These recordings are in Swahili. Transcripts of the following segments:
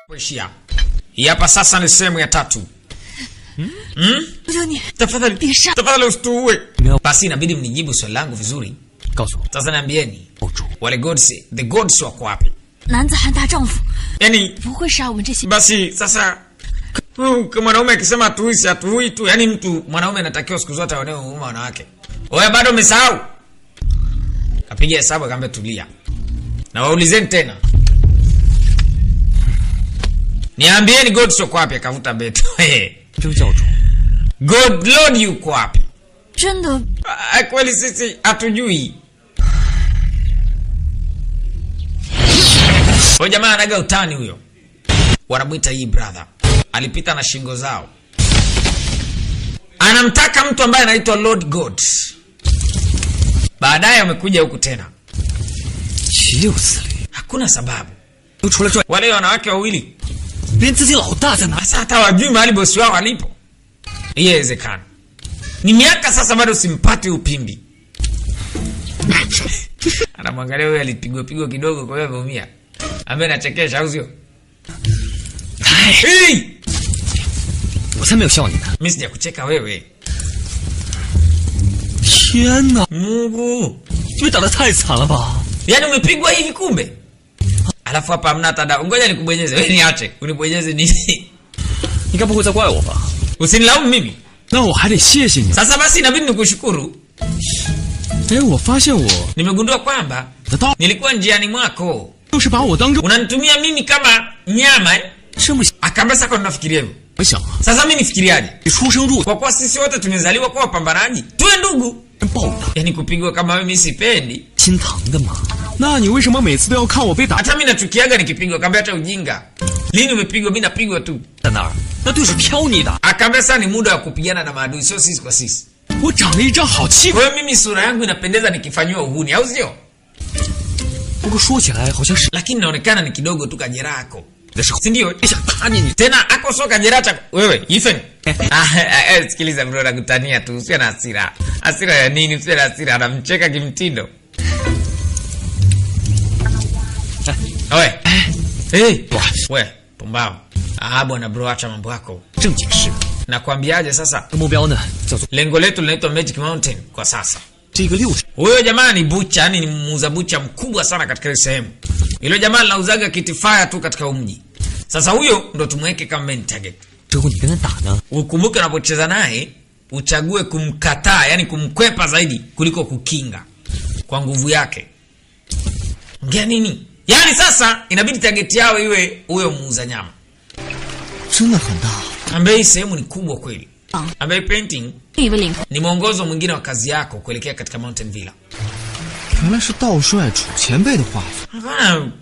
Kuishia. Hapa sasa ni sehemu ya 3. Tafadhali usituue. Basi inabidi mnijibu swali langu vizuri. Sasa niambieni. Wale gods, the gods wako wapi? Yani basi sasa kama mwanaume akisema atuui tu, yani mtu mwanaume anatakiwa siku zote aone huruma wanawake. Wewe bado umesahau? Kapiga hesabu akamwambia tulia. Na waulizeni tena. Niambieni gods wako wapi? Akavuta beto. God Lord yuko wapi? Kweli sisi hatujui. Huyo jamaa anaga utani huyo. Wanamuita hii brother. Alipita na shingo zao. Anamtaka mtu ambaye anaitwa Lord God. Baadaye amekuja huku tena. Hakuna sababu. Wale wanawake wawili. Sasa hata wajui mahali bosi wao alipo. Iwezekana. Ni miaka sasa bado simpati upimbi. Anamwangalia huyo alipigwa kidogo kwa hiyo ameumia. Ambaye anachekesha au sio? Hey! Mimi sijakucheka wewe. Mungu. Yaani umepigwa hivi kumbe? Alafu hapa hamna hata dawa. Ngoja nikubonyeze. Wewe niache. Unibonyeze nini? Usinilaumu mimi. Sasa basi inabidi nikushukuru. Nimegundua kwamba nilikuwa njiani mwako. Unanitumia mimi kama nyama eh? Akamba sasa unafikiria hivyo. Sasa mimi nifikiriaje? Kwa kuwa sisi wote tumezaliwa kwa wapambanaji. Tuwe ndugu. Yaani kupigwa kama mimi sipendi. Hata mimi nachukiaga nikipigwa kamba hata ujinga. Lini umepigwa? Mimi napigwa tu. Akamba sasa ni muda wa kupigana na maadui, sio sisi kwa sisi. Kwa hiyo mimi sura yangu inapendeza nikifanywa uhuni, au sio? Lakini naonekana ni kidogo tu kajeraha yako. Si ndio? Tena ako sio kajeraha cha wewe, Ethan. Sikiliza bro, nakutania tu, usio na hasira. Hasira ya nini? Usio na hasira, anamcheka kimtindo. Oe. We, pumbao. Bwana bro, acha mambo yako. Nakwambiaje sasa? Lengo letu linaitwa Magic Mountain kwa sasa. Huyo jamaa ni bucha, yani ni muuza bucha mkubwa sana katika ile sehemu. Ile jamaa anauzaga kitifaya tu katika mji. Sasa huyo ndo tumweke kama main target. Ukumbuke unapocheza naye, uchague kumkataa, yani kumkwepa zaidi kuliko kukinga kwa nguvu yake. Ongea nini? Yani sasa inabidi target yao iwe huyo muuza nyama. Ambaye sehemu ni kubwa kweli. Ambaye painting ni mwongozo mwingine wa kazi yako kuelekea katika Mountain Villa.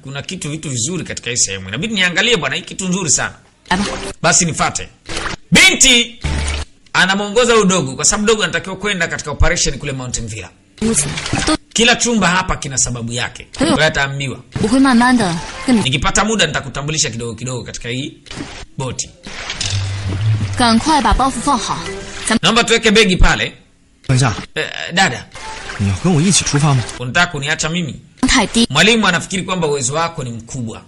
Kuna vitu vizuri katika hii sehemu. Inabidi niangalie bwana, hii kitu nzuri sana. Basi nifuate. Binti anamuongoza udogo kwa sababu dogo anatakiwa kwenda katika operation kule Mountain Villa. Kila chumba hapa kina sababu yake. Wewe ataambiwa. Nikipata muda nitakutambulisha kidogo katika hii boti. Naomba tuweke begi pale. Dada. Unataka kuniacha mimi? Mwalimu anafikiri kwamba uwezo wako ni mkubwa.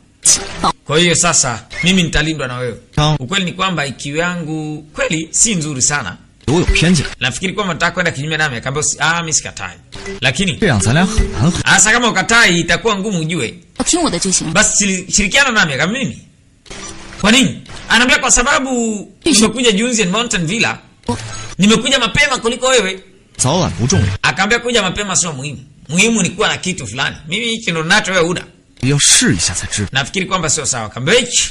Kwa hiyo sasa mimi nitalindwa na wewe. Ukweli ni kwamba IQ yangu kweli si nzuri sana. Nafikiri kwamba nataka kwenda kinyume nami, akamwambia mimi sikatai. Lakini sasa kama ukatai itakuwa ngumu ujue. Basi shirikiana nami kama mimi. Kwa nini? Anaambia kwa sababu nimekuja Junzian Mountain Villa. Nimekuja mapema kuliko wewe. Akaambia kuja mapema sio muhimu. Muhimu ni kuwa na kitu fulani. Mimi hicho ndo ninacho wewe una. Nafikiri kwamba sio sawa. Akaambia hichi.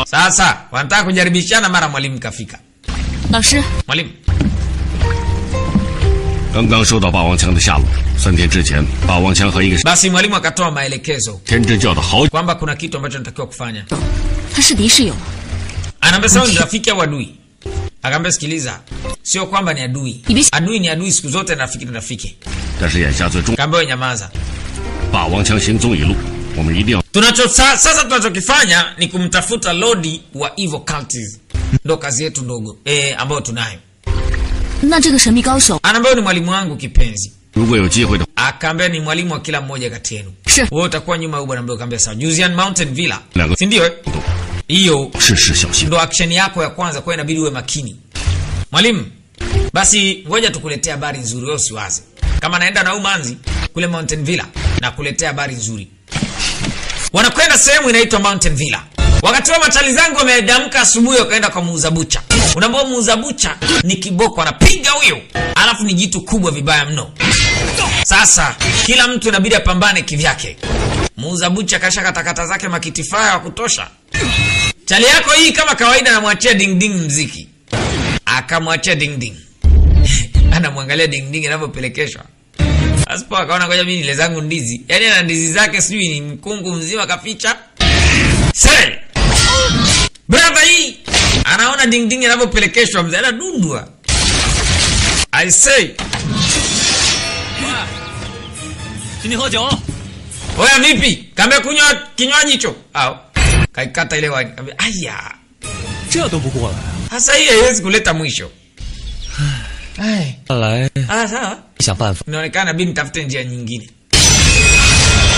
Sasa wanataka kujaribishana mara mwalimu kafika. Mwalimu. 刚刚收到霸王枪的下落，3天之前，霸王枪和一个 Basi mwalimu akatoa maelekezo 天真教的好 kwamba kuna kitu ambacho natakiwa kufanya. 他是敌是友？ Anaambia sawa, ni rafiki au adui? Akaambia sikiliza, sio kwamba ni adui. Adui ni adui siku zote, na rafiki ni rafiki. 但是眼下最重， Akaambia nyamaza. 霸王枪行踪已露，我们一定要 Sasa tunachokifanya ni kumtafuta Lord wa Evil Cultists. Ndo kazi yetu ndogo ambayo tunayo. 那这个神秘高手 Anaambia ni mwalimu wangu kipenzi. 如果有机会的 Akaambia ni mwalimu wa kila mmoja kati yenu. Wewe utakuwa nyuma huko, bwana mdogo. Akaambia sawa. Juzian Mountain Villa. Si ndio? Hiyo ndo action yako ya kwanza, kwa inabidi uwe makini. Mwalimu, basi ngoja tukuletea habari nzuri, wewe usiwaze. Kama naenda na Umanzi kule Mountain Villa na kuletea habari nzuri. Wanakwenda sehemu inaitwa Mountain Villa. Wakati wa machali zangu wameamka asubuhi wakaenda kwa muuza bucha. Unaambia muuza bucha ni kiboko, anapiga huyo. Alafu ni jitu kubwa vibaya mno. Sasa kila mtu inabidi apambane kivyake. Muuza bucha kasha katakata zake makitifaya wa kutosha. Chali yako hii kama kawaida anamwachia ding ding mziki. Akamwachia ding ding. Anamwangalia ding ding anavyopelekeshwa. Asipo akaona ngoja mimi nile zangu ndizi. Yaani ana ndizi zake sijui ni mkungu mzima kaficha. Sasa brother hii anaona ding ding anavyopelekeshwa, mzee anadundwa. I say Sini hojo. Oya vipi? Kaambia kunywa kinywaji hicho. Au kaikata ile wine. Kaambia aya. Cheo bukuwa. Sasa hii haiwezi kuleta mwisho. Alai. Sawa. Shamba. Inaonekana bibi nitafute njia nyingine.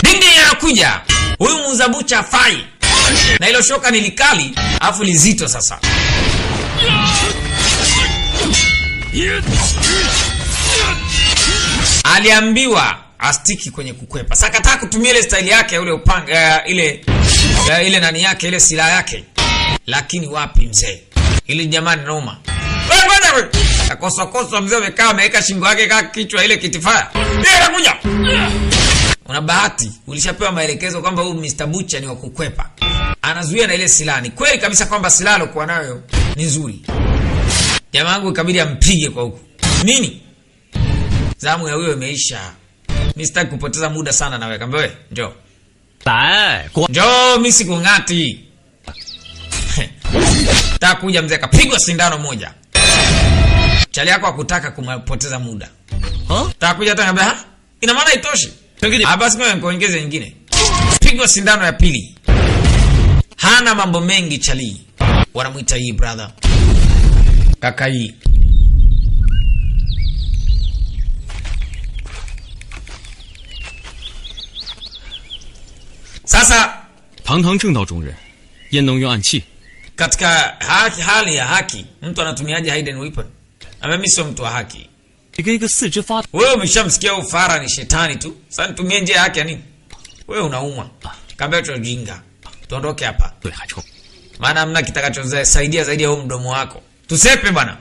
Ding ding anakuja. Huyu muuza bucha afai. Na hilo shoka ni likali, afu lizito sasa. Aliambiwa astiki kwenye kukwepa. Sasa kataka kutumia ile style yake ule upanga ile nani yake ile silaha yake. Lakini wapi mzee? Ile jamani noma. Wewe akosa mzee amekaa ameweka shingo yake kama kichwa ile kitifaya. Ndio anakuja. Una bahati ulishapewa maelekezo kwamba huyu Mr. Butcher ni wa kukwepa. Anazuia na ile silaha. Ni kweli kabisa kwamba silaha alokuwa nayo ni nzuri. Jamaa wangu ikabidi ampige kwa huko. Nini? Zamu ya huyo imeisha. Mimi sitaki kupoteza muda sana nawe. Kaambia wewe, njoo. Njoo mimi sikungati. Takuja mzee kapigwa sindano moja. Chali yako hakutaka kupoteza muda. Takuja tena kaambia, ina maana itoshi. Basi ngoja nikuongeze nyingine. Pigwa sindano ya pili. Hana mambo mengi chali. Wanamuita hii brother. Kaka hii. Sasa 堂堂正道中人，焉能用暗器？ katika hali ya haki, mtu anatumiaje hidden weapon? Mimi sio mtu wa haki. 一个四肢发 Wewe umeshamsikia ufara ni shetani tu. Sasa nitumie njia yake ya nini? Wewe unaumwa. Kaambia tu jinga. Tuondoke hapa. 对海臭。 Maana hamna kitakachosaidia zaidi ya huo mdomo wako. Tusepe bwana.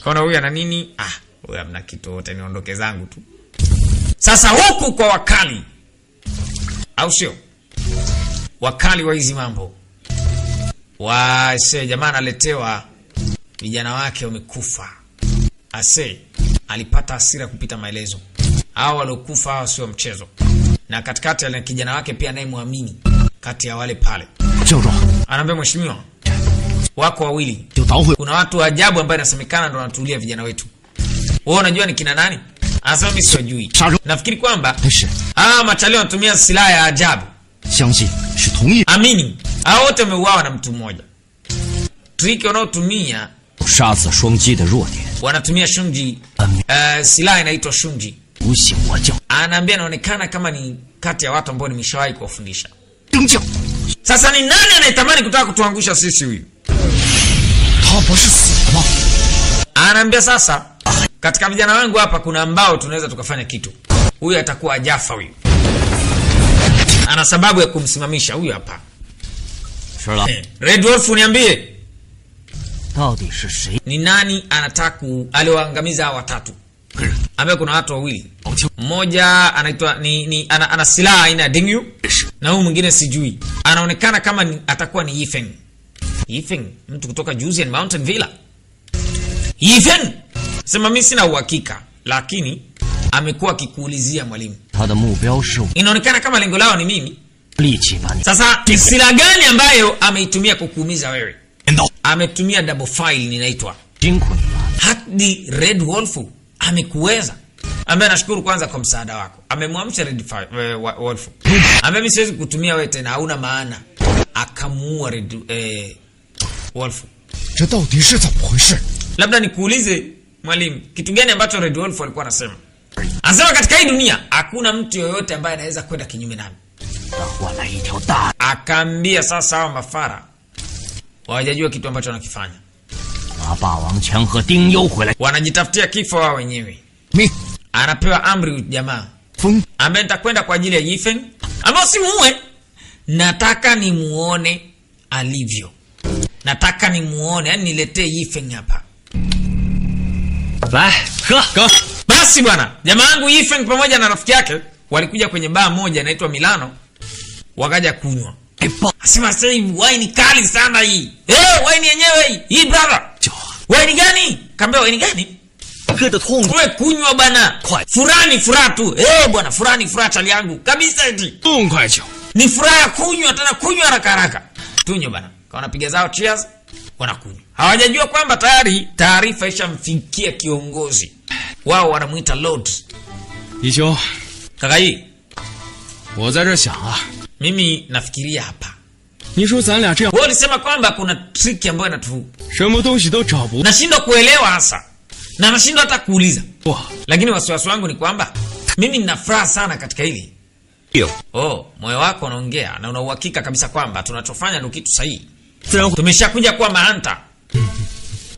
Kona huyu ana nini? Huyu hamna kitu wote, niondoke zangu tu. Sasa huku kwa wakali. Au sio? Wakali wa hizi mambo. Jamaa analetewa vijana wake wamekufa. Alipata hasira kupita maelezo. Hao waliokufa hao sio mchezo. Na katikati ya kijana wake pia naye muamini kati ya wale pale. Anaambia mheshimiwa, wako wawili. Kuna watu wa ajabu ambao inasemekana ndio wanatulia vijana wetu. Wewe unajua ni kina nani? Anasema mimi sijui. Nafikiri kwamba machalio wanatumia silaha ya ajabu. Amini. Hao wote wameuawa na mtu mmoja. Trick wanaotumia wanatumia shunji. Silaha inaitwa shunji. Anaambia inaonekana kama ni kati ya watu ambao nimeshawahi kuwafundisha. Sasa ni nani anayetamani kutaka kutuangusha sisi huyu? Anaambia sasa katika vijana wangu hapa kuna ambao tunaweza tukafanya kitu. Huyu atakuwa ajafa huyu. Ana sababu ya kumsimamisha huyu hapa. Red Wolf niambie. Ni nani anataka alioangamiza hawa watatu? Ambaye kuna watu wawili. Mmoja anaitwa ana silaha aina Dingyu na huyu mwingine sijui. Anaonekana kama atakuwa ni Yifeng. Yifeng, mtu kutoka Juzian Mountain Villa. Yifeng. Sema mimi sina uhakika, lakini amekuwa akikuulizia mwalimu. Inaonekana kama lengo lao ni mimi. Sasa silaha gani ambayo ameitumia kukuumiza wewe? Ametumia double file ninaitwa. Hadi Red Wolf amekuweza. Ambaye nashukuru kwanza kwa msaada wako. Amemwamsha Red Wolf. Ambaye mimi siwezi kutumia wewe tena, hauna maana. Akamuua Red Wolf. Labda nikuulize mwalimu, kitu gani ambacho Red Wolf alikuwa anasema? Anasema katika hii dunia hakuna mtu yoyote ambaye anaweza kwenda kinyume nami. Akaambia sasa hawa mafara hawajajua kitu ambacho wanakifanya. Wanajitafutia kifo wao wenyewe. Anapewa amri jamaa ambaye nitakwenda kwa ajili ya Yifeng, ambao si muue. Nataka ni muone alivyo. Nataka ni muone, yani niletee Yifeng hapa. Basi bwana, jamaa wangu Yifeng pamoja na rafiki yake walikuja kwenye baa moja inaitwa Milano, wakaja kunywa. Asema sasa hivi wine kali sana hii. Wine yenyewe hii. Hii brother. Wine gani? Kaambia wine gani? Wewe kunywa bana. Furaha tu. Bwana furaha chali yangu. Kabisa eti. Ni furaha kunywa, tena kunywa haraka. Tunywe bana. Kwa wanapiga zao cheers, wanakunywa. Hawajajua kwamba tayari taarifa ishamfikia kiongozi. Wao wanamuita Lord. Isho. Kaka hii. Mimi nafikiria hapa. Wewe ulisema kwamba kuna trick ambayo inatu. Nashindwa kuelewa hasa. Na nashindwa hata kuuliza. Lakini wasiwasi wangu ni kwamba mimi nina furaha sana katika hili. Moyo wako unaongea na una uhakika kabisa kwamba tunachofanya ndio kitu sahihi. Tumeshakuja kuwa mahanta.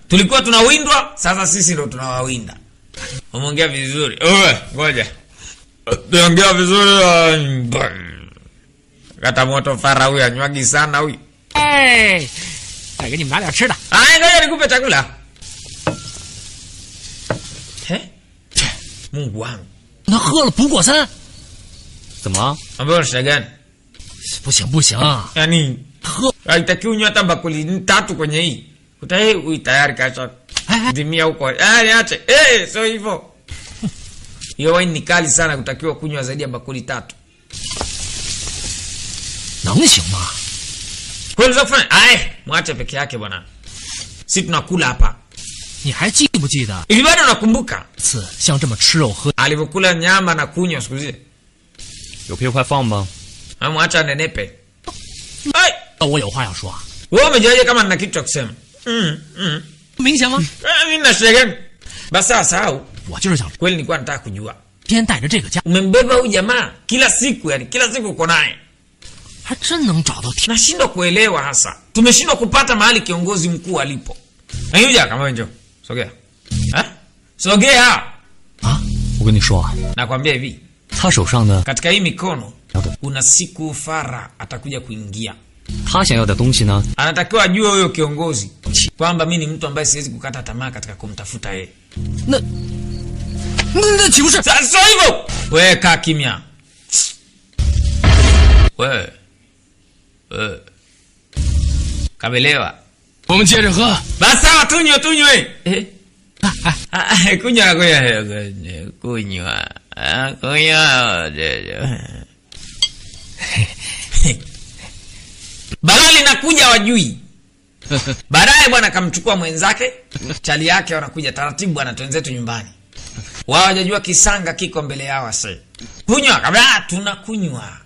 Tulikuwa tunawindwa, sasa sisi ndio tunawawinda. Umeongea vizuri. Ngoja. Tuongea vizuri. Kata moto fara huyu anywagi sana huyu. Ngoja nikupe chakula. Mungu wangu. 他喝了补果参。怎么？ Ambayo shida gani? 不行啊！ Yani haitaki unywe hata bakuli 3 kwenye hii. Utai tayari kacha. Dimia huko. Niache. Sio hivyo. Hiyo wine ni kali sana, kutakiwa kunywa zaidi ya bakuli 3. 能行吗？ Kwa hiyo fanya. Mwache peke yake bwana. Sisi tunakula hapa. 你还记不记得？ Hivi bado nakumbuka 次像这么吃肉喝 alivyokula nyama na kunywa siku zile. 有片快放吧。 Amwacha nenepe. 我有话要说。 Wewe umejaje kama nina kitu cha kusema? 明显吗？ Mimi na shida gani? Basi sahau. 我就是想 Kweli nilikuwa nataka kujua. 天带着这个家， Umembeba huyu jamaa kila siku, yani kila siku uko naye. 还真能找到天。 Nashindwa kuelewa hasa. Tumeshindwa kupata mahali kiongozi mkuu alipo. Na yuja kama njoo. Sogea. Sogea. 我跟你说啊， Nakwambia hivi. 他手上呢， Katika hii mikono una siku Fara atakuja kuingia. 他想要的东西呢， Anatakiwa ajue huyo kiongozi kwamba mimi ni mtu ambaye siwezi kukata tamaa katika kumtafuta yeye. 那岂不是？ Sasa hivyo. Wewe kaa kimya. Wewe. Kabelewa. 我们接着喝。 Basi tunywe. Kunywa. Balali nakuja wajui. Baadaye bwana kamchukua mwenzake, chali yake wanakuja taratibu bwana, twenzetu nyumbani. Wao hawajajua kisanga kiko mbele yao ase. Kunywa kabla tunakunywa.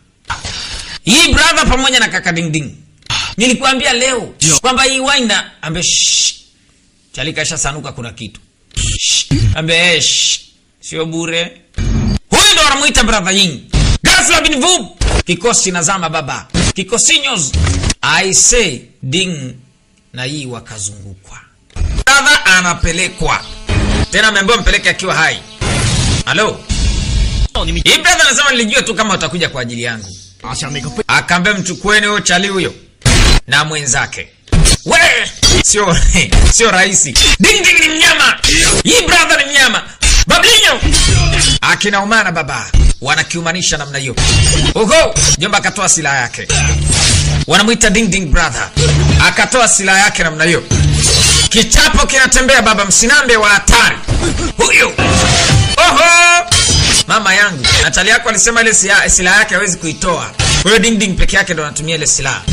Hii brother pamoja na kaka Ding Ding. Nilikuambia leo kwamba hii wine ambe chali kasha sanuka kuna kitu. Ambe sio bure. Huyu ndo wanamuita brother Ying. Ghafla bin vub. Kikosi nazama baba. Kikosinyoz. I say Ding na hii wakazungukwa. Brother anapelekwa. Tena ameambiwa mpeleke akiwa hai. Halo. Hii brother anasema nilijua tu kama utakuja kwa ajili yangu. Akaambia mchukueni huyo chali huyo na mwenzake. Sio rahisi. Ding Ding ni mnyama. Hii brother ni mnyama. Bablinyo. Akina umana baba wanakiumanisha namna hiyo. Jomba akatoa silaha yake. Wanamuita Ding Ding brother. Akatoa silaha yake namna hiyo. Kichapo kinatembea baba, msinambe wa hatari. Huyo. Mama yangu, Natali yako alisema ile silaha yake hawezi kuitoa. Kwa hiyo Ding Ding peke yake ndo anatumia ile silaha.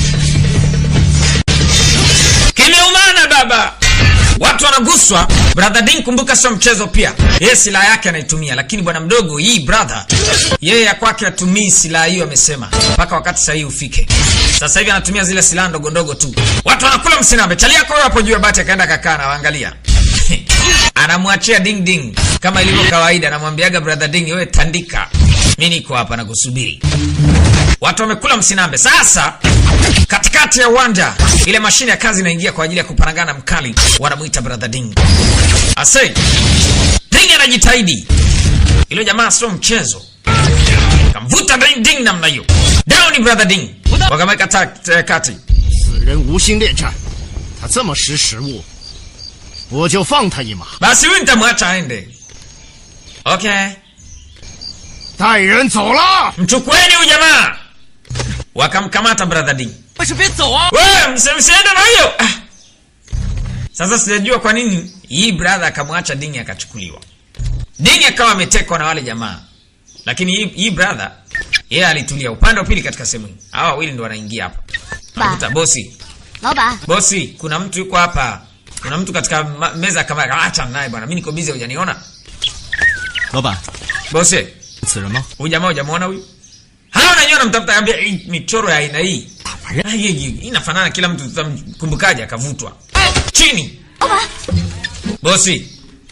Kimeumana baba. Watu wanaguswa. Brother Ding kumbuka sio mchezo pia. Yeye silaha yake anaitumia, lakini bwana mdogo hii brother yeye ya kwake atumii silaha hiyo amesema. Mpaka wakati sahihi ufike. Sasa hivi anatumia zile silaha ndogo ndogo tu. Watu wanakula msinambe. Chali yako hapo juu ya bati akaenda kakaa na waangalia. Anamwachia Ding Ding kama ilivyo kawaida, anamwambiaga brother Ding, wewe tandika, mimi niko hapa na kusubiri. Watu wamekula msinambe. Sasa katikati ya uwanja ile mashine ya kazi inaingia kwa ajili ya kuparangana mkali, wanamuita brother Ding. Asay Ding anajitahidi, ile jamaa sio mchezo, kamvuta Ding Ding namna hiyo. Down brother Ding, wakameka kati. 此人无心恋战，他这么识时务，我就放他一马。 Basi huyu nitamwacha aende. Okay. 带人走了， Mchukueni huyu jamaa. Wakamkamata brother Ding. 为什么别走啊？ Wewe msiende na hiyo. Sasa sijajua kwa nini hii brother akamwacha Ding akachukuliwa. Ding akawa ametekwa na wale jamaa. Lakini hii brother yeye alitulia upande wa pili katika sehemu hii. Hawa wawili ndio wanaingia hapa. Anakuta bosi. Baba. Bosi, kuna mtu yuko hapa. Kuna mtu katika meza kama acha naye bwana. Mimi niko busy hujaniona. 老板， Bosi, 此人吗？ huyu jamaa hujamuona huyu? Hawa nanyona mtafuta kaambia michoro ya aina hii. Inafanana kila mtu tutamkumbukaje akavutwa. Chini. Baba. Bosi,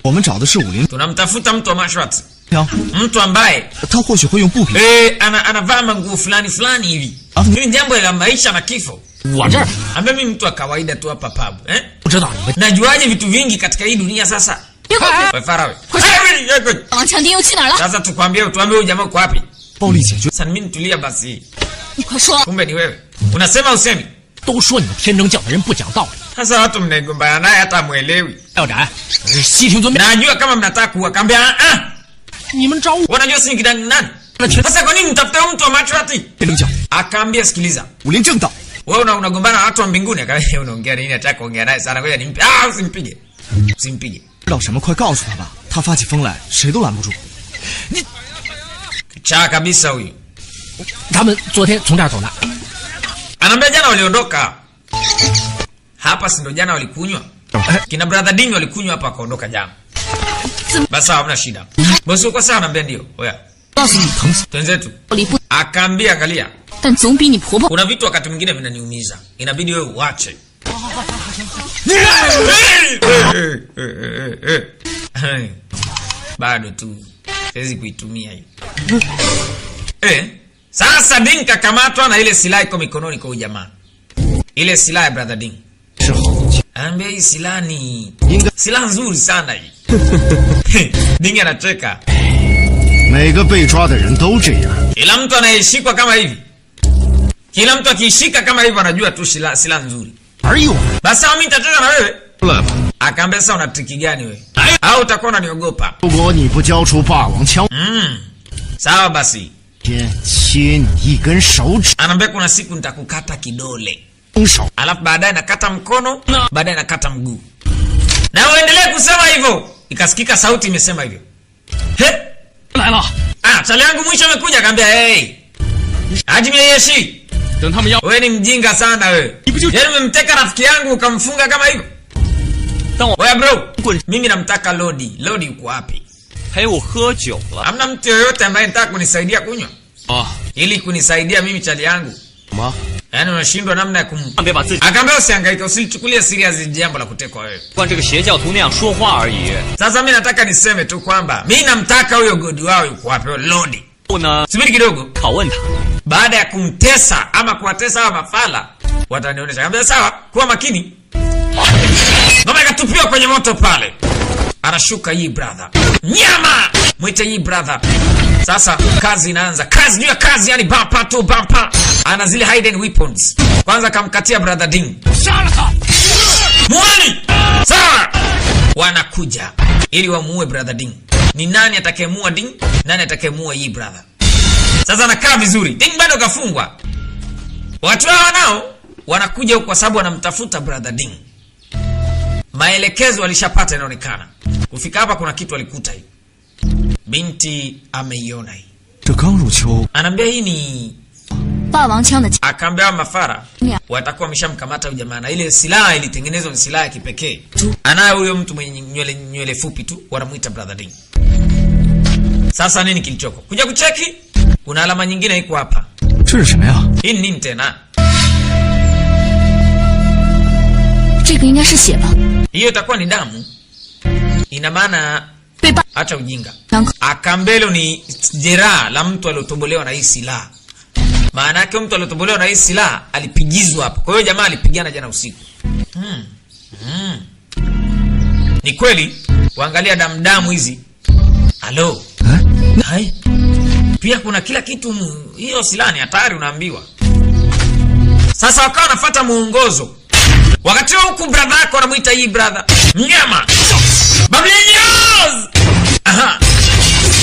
我们找的是50。 tunamtafuta mtu wa Mashwat. 行， Mtu ambaye 他或许会用布匹。 anavaa manguo fulani fulani hivi. Hili jambo la maisha na kifo. 我这儿 Ambaye mimi mtu wa kawaida tu hapa pub, 不知道你们 Najuaje vitu vingi katika hii dunia sasa? 别过去！ Wewe Farawe. 王强丁又去哪儿了？ Sasa tuambie huyu jamaa uko wapi? 暴力解决。 Sasa mimi nitulia basi. 你快说！ Kumbe ni wewe. Unasema usemi? 都说你们天正教的人不讲道理。 Sasa watu mnagombana naye hata muelewi. 校长，我是西庭遵命。 Najua kama mnataka kuwakambia 你们找我 wanajua si kidani nani? 那天 Sasa kwa nini mtafute mtu wa Mashwati? 天正教 Akaambia sikiliza. 武林正道， Wewe unagombana na watu wa mbinguni, akaambia unaongea nini? Nataka kuongea naye sana, ngoja nimpe. Usimpige. Usimpige. 知道什么快告诉他吧，他发起疯来谁都拦不住。你 Cha kabisa huyu. 他们昨天从这儿走的， Anaambia jana waliondoka. Hapa si ndo jana walikunywa? Kina brother Ding walikunywa hapa akaondoka jana. Basi hamna shida. Bosi uko sawa? Anambia ndio. Oya. 告诉你， Twenzetu. 里不， Akaambia angalia. 但总比你婆婆。 Kuna vitu wakati mwingine vinaniumiza. Inabidi wewe uache. Bado tu. Siwezi kuitumia hii. Sasa Ding kakamatwa na ile silaha iko mikononi kwa jamaa. Ile silaha ya brother Ding. Anambia hii silaha ni silaha nzuri sana hii. Ding anacheka. 每个被抓的人都这样。 Kila mtu anayeshikwa kama hivi. Kila mtu akishika kama hivi anajua tu silaha nzuri. 而有 Basi mimi nitacheza na wewe. 了吧？ Akaambia sasa una triki gani wewe? Au utakuwa unaniogopa? 如果你不交出霸王枪， Sawa basi. 天切你一根手指， Anaambia kuna siku nitakukata kidole. 手 Alafu baadaye nakata mkono, baadaye nakata mguu. Na uendelee kusema hivyo. Ikasikika sauti imesema hivyo. He? 来了， Chali yangu mwisho amekuja akaambia, "Hey. Hajime Yeshi, 等他们要 wewe ni mjinga sana wewe. Yaani umemteka rafiki yangu ukamfunga kama hivyo?" 当我 Oya bro, mimi namtaka Lodi. Lodi yuko wapi? 陪我喝酒了 Hamna mtu yoyote ambaye anataka kunisaidia kunywa? 啊？ Ili kunisaidia mimi chali yangu. 什么？ Yaani unashindwa namna ya 别把自己 Akaambia usihangaike, usilichukulie serious jambo la kutekwa wewe. 惯这个邪教徒那样说话而已。 Sasa mimi nataka niseme tu kwamba mimi namtaka huyo godi wao yuko wapi, huyo Lodi. 后呢， Subiri kidogo. 拷问他， Baada ya kumtesa ama kuwatesa hawa mafala, watanionyesha. Akaambia sawa, kuwa makini. Ngoma ikatupiwa kwenye moto pale. Anashuka hii brother. Nyama! Mwite hii brother. Sasa kazi inaanza. Kazi juu ya kazi, yani bumper to bumper. Ana zile hidden weapons. Kwanza kamkatia brother Ding. Muani! Sawa! Wanakuja ili wamuue brother Ding. Ni nani atakayemuua Ding? Nani atakayemuua hii brother? Sasa nakaa vizuri. Ding bado kafungwa. Watu hao nao wanakuja huko kwa sababu wanamtafuta brother Ding. Maelekezo walishapata inaonekana. Kufika hapa kuna kitu alikuta hii. Binti ameiona hii. 这刚入秋， Anaambia hii ni 霸王枪的， akaambia mafara Yeah. watakuwa wameshamkamata huyu jamaa na ile silaha ilitengenezwa ni silaha ya kipekee. Anayo huyo mtu mwenye nywele fupi tu, wanamuita brother Ding. Sasa nini kilichoko? Kuja kucheki, kuna alama nyingine iko hapa. 这是什么呀？ Hii ni nini tena? 这个应该是血吧？ Hiyo itakuwa ni damu. ina maana acha ujinga. Akambelo ni jeraha la mtu aliyotobolewa na hii silaha. Maana yake mtu aliyotobolewa na hii silaha alipigizwa hapo. Kwa hiyo jamaa alipigana jana usiku. Ni kweli, waangalia damu hizi. Halo. Hai. Pia kuna kila kitu, hiyo silaha ni hatari unaambiwa. Sasa wakawa wanafuata muongozo. Wakati huku brother yako anamuita hii brother mnyama. Bablinyos! Aha.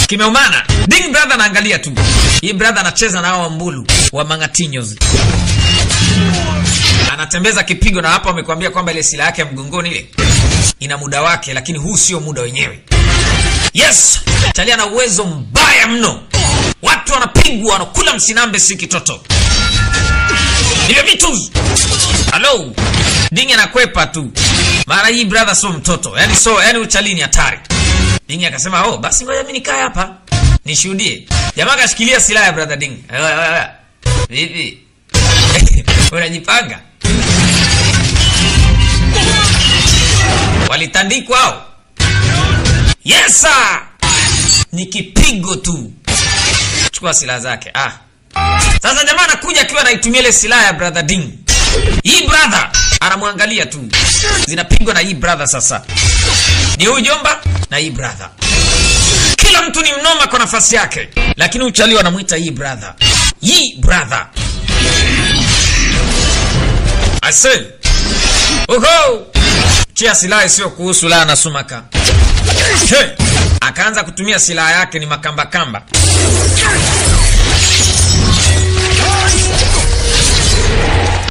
Kimeumana. Ding brother anaangalia tu. Hii brother anacheza na hao mbulu wa Mangatinyos. Anatembeza kipigo na hapa wamekwambia kwamba ile silaha yake ya mgongoni ile ina muda wake, lakini huu sio muda wenyewe. Yes! Talia na uwezo mbaya mno. Watu wanapigwa, wanakula msinambe si kitoto. Ile vitu. Hello. Ding anakwepa tu. Mara hii brother so mtoto. Yaani uchalini hatari. Ding akasema, "Oh, basi ngoja mimi nikae hapa. Nishuhudie." Jamaa kashikilia silaha ya brother Ding. Vipi? Unajipanga? Walitandikwa hao. Yes sir. Ni kipigo tu. Chukua silaha zake. Sasa jamaa anakuja akiwa anaitumia ile silaha ya brother Ding. Hii brother anamwangalia tu. Zinapigwa na hii brother sasa. Ni huyu jomba na hii brother. Kila mtu ni mnoma kwa nafasi yake, lakini uchali wanamuita hii brother. Hii brother. I say. Oho. Chia silaha sio kuhusu la na sumaka. Hey. Akaanza kutumia silaha yake ni makamba kamba.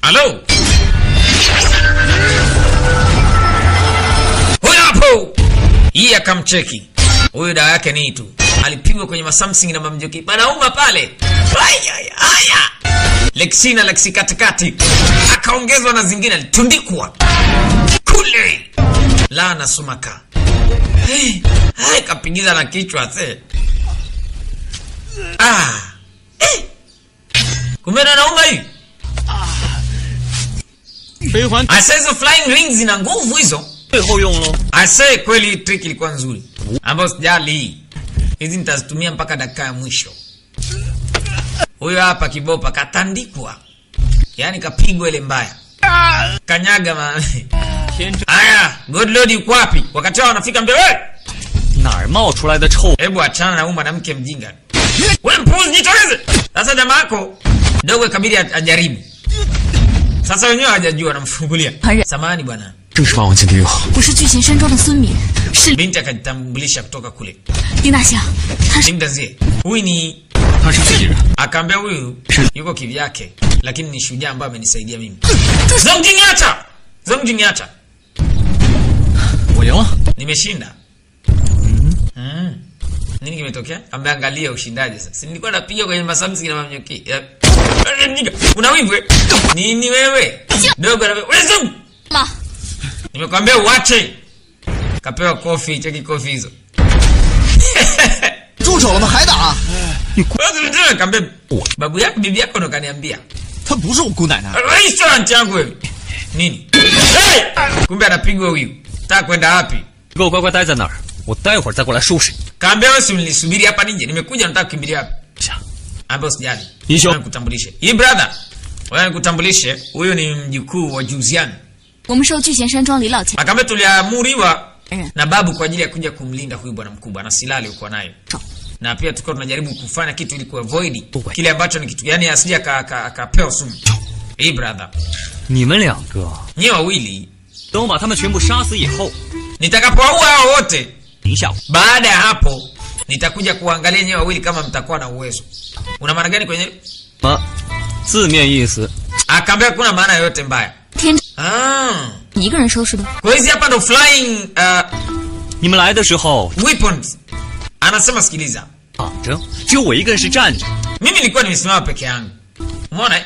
Hello. Huyo hapo. Hii akamcheki. Huyo dawa yake ni tu. Alipigwa kwenye masamsing na mamjoki. Panauma pale. Haya. Lexina Lexi katikati. Akaongezwa na zingine alitundikwa. Kule. Laana sumaka. Hai kapigiza na kichwa se. Kumbe nauma hii. Hizo flying rings zina nguvu hizo. Ase kweli trick ilikuwa nzuri. Ambayo sijali. Hizi nitazitumia mpaka dakika ya mwisho. Huyo hapa kibopa katandikwa. Yaani kapigwa ile mbaya. Kanyaga Aya, good lord yuko wapi? Wakati wao wanafika mbele. Hebu achana na huyu mwanamke mjinga. Wewe mpuzi jitokeze. Sasa jamaa yako dogo kabidi ajaribu. Sasa wenyewe hawajajua namfungulia. Samahani bwana. Binti akajitambulisha kutoka kule. Dindazie. Huyu ni akaambia huyu yuko kivyake, lakini ni shujaa ambaye amenisaidia mimi. Zongjingacha. Nimeshinda. Nini kimetokea? Ameangalia ushindaji sasa. Nilikuwa napiga kwenye masamsi na mamnyoki. Una wivu? Nini wewe? Dogo na wewe. Nimekwambia uache. Kapewa kofi, cheki kofi hizo. Babu yako bibi yako ndo kaniambia. Nini? Kumbe anapigwa huyu. Nataka kwenda wapi? Kaambia wewe usinisubiri hapa nje. Nimekuja nataka kukimbilia hapa. Ambapo usijali. Nikutambulishe. Hii brother. Wewe nikutambulishe. Huyu ni mjukuu wa Juzian. Akambe tuliamuriwa na babu kwa ajili ya kuja kumlinda huyu bwana mkubwa na silaha aliyokuwa nayo. Na pia tulikuwa tunajaribu kufanya kitu ili kuavoid kile ambacho ni kitu yani asije akapewa sumu. Hey brother. Nyewe wawili. Nitakapowaua hao wote. Baada ya hapo nitakuja kuangalia nyewe wawili kama mtakuwa na uwezo. Una maana gani kwenye? Akaambia kuna maana yoyote mbaya. Kwa hizi hapa ndo flying weapons. Anasema sikiliza. Mimi nilikuwa nimesimama peke yangu. Umeona?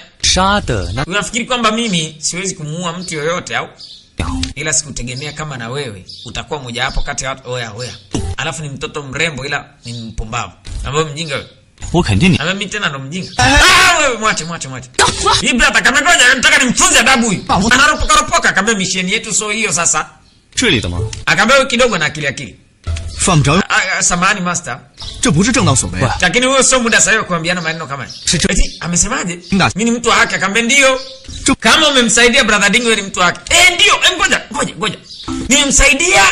Unafikiri kwamba mimi siwezi kumuua mtu yoyote au? Ila sikutegemea kama na wewe utakuwa mmoja wapo kati ya watu oya. Alafu ni mtoto mrembo ila ni mpumbavu. Ambaye mjinga wewe. Ama mimi tena ndo mjinga. Wewe mwache. Hii brother kama ngoja nataka nimfunze adabu huyu. Anaropoka kama misheni yetu so hiyo sasa. Akaambia kidogo na akili. 犯不着。Samahani master. 这不是正道所为。Lakini wewe sio muda sahihi kuambiana maneno kama haya. Eti amesemaje? Mimi ni mtu wa haki, akamwambia ndio. Kama umemsaidia brother Dingo wewe ni mtu wa haki. Ndio. Ngoja. Nimemsaidia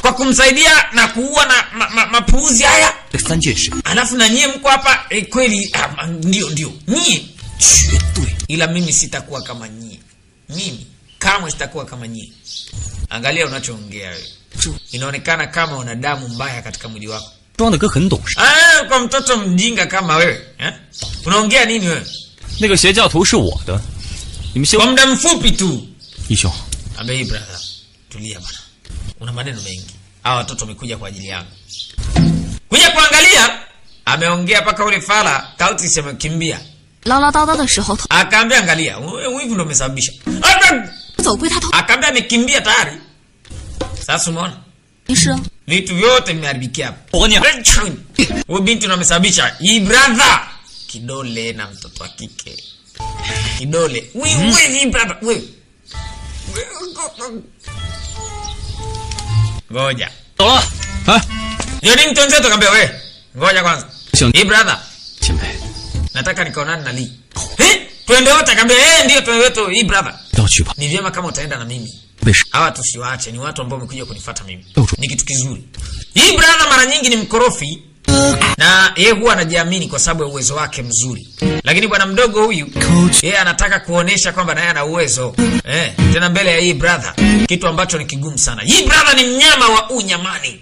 kwa kumsaidia na kuua na mapuuzi haya. Alafu na nyie mko hapa kweli ndio. Nyie. Ila mimi sitakuwa kama nyie. Mimi kamwe sitakuwa kama nyie. Angalia unachoongea wewe. Inaonekana kama una damu mbaya katika mwili wako. Kwa mtoto mjinga kama wewe, unaongea nini wewe? 那个邪教徒是我的，你们修。 Kwa muda mfupi tu. 义兄， Ambe brother, tulia bwana. Una maneno mengi. Hawa watoto wamekuja kwa ajili yangu. Kuja kuangalia, ameongea paka ule fala, Kauti amekimbia. 唠唠叨叨的时候， Akaambia angalia, wewe ndio umesababisha. 走归他头。 Akaambia amekimbia tayari. Sasa umeona? 是。 Vitu vyote vimeharibikia hapo. Wewe binti unamesababisha. Hii brother kidole na mtoto wa kike. Kidole. Wewe hii brother, wewe. Ngoja. Tola. Yoni mtonze tukamwambia wewe. Ngoja kwanza. Hii brother. 前辈， Nataka nikaonane na Lee. Twende wote akamwambia ndio twende wote hii brother. 要去吧。 Ni vyema kama utaenda na mimi. 为什 Hawa tusiwaache, ni watu ambao wamekuja kunifuata mimi. Ni kitu kizuri. Hii brother mara nyingi ni mkorofi na yeye huwa anajiamini kwa sababu ya uwezo wake mzuri. Lakini bwana mdogo huyu yeye anataka kuonesha kwamba naye ana uwezo. Tena mbele ya hii brother, kitu ambacho ni kigumu sana. Hii brother ni mnyama wa unyamani.